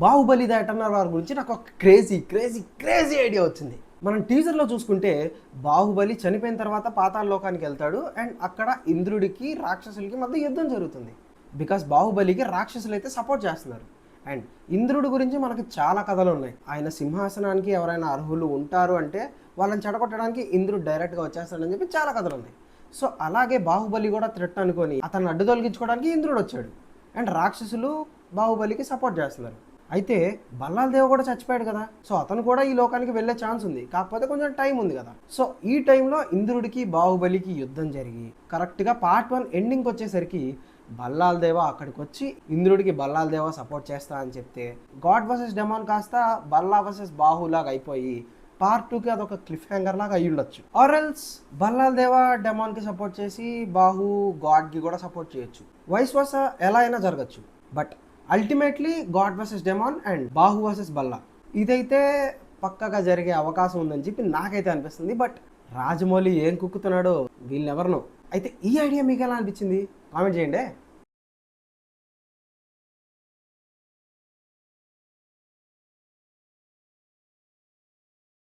Baahubali the eternal war గురించి నాకు ఒక క్రేజీ ఐడియా వచ్చింది. మనం టీజర్లో చూసుకుంటే బాహుబలి చనిపోయిన తర్వాత పాతాళ లోకానికి వెళ్తాడు అండ్ అక్కడ ఇంద్రుడికి రాక్షసులకి మధ్య యుద్ధం జరుగుతుంది. బికాస్ బాహుబలికి రాక్షసులు అయితే సపోర్ట్ చేస్తున్నారు. అండ్ ఇంద్రుడి గురించి మనకి చాలా కథలు ఉన్నాయి. ఆయన సింహాసనానికి ఎవరైనా అర్హులు ఉంటారు అంటే వాళ్ళని చెడగొట్టడానికి ఇంద్రుడు డైరెక్ట్గా వచ్చేస్తాడని చెప్పి చాలా కథలు ఉన్నాయి. సో అలాగే బాహుబలి కూడా థ్రెట్ అనుకొని అతన్ని అడ్డు తొలగించుకోవడానికి ఇంద్రుడు వచ్చాడు అండ్ రాక్షసులు బాహుబలికి సపోర్ట్ చేస్తున్నారు. అయితే బల్లాల దేవ కూడా చచ్చిపోయాడు కదా, సో అతను కూడా ఈ లోకానికి వెళ్ళే ఛాన్స్ ఉంది, కాకపోతే కొంచెం టైం ఉంది కదా. సో ఈ టైంలో ఇంద్రుడికి బాహుబలికి యుద్ధం జరిగి కరెక్ట్గా పార్ట్ 1 ఎండింగ్కి వచ్చేసరికి బల్లాల దేవ అక్కడికి వచ్చి ఇంద్రుడికి బల్లాల దేవ సపోర్ట్ చేస్తా అని చెప్తే గాడ్ వర్సెస్ డెమాన్ కాస్త బల్లా వర్సెస్ బాహులాగా అయిపోయి పార్ట్ 2కి అదొక క్లిఫ్ హ్యాంగర్ లాగా అయ్యి ఉండొచ్చు. ఆర్ఎల్స్ బల్లాల దేవ డెమాన్కి సపోర్ట్ చేసి బాహు గాడ్కి కూడా సపోర్ట్ చేయొచ్చు. వైస్ వర్స ఎలా అయినా జరగచ్చు. But ultimately God versus demon and Bahu versus Balla ఇదైతే పక్కగా జరిగే అవకాశం ఉందని చెప్పి నాకైతే అనిపిస్తుంది. బట్ రాజమౌళి ఏం కుక్కుతున్నాడో వీళ్ళెవరినో. అయితే ఈ ఐడియా మీకు ఎలా అనిపించింది కామెంట్ చేయండి.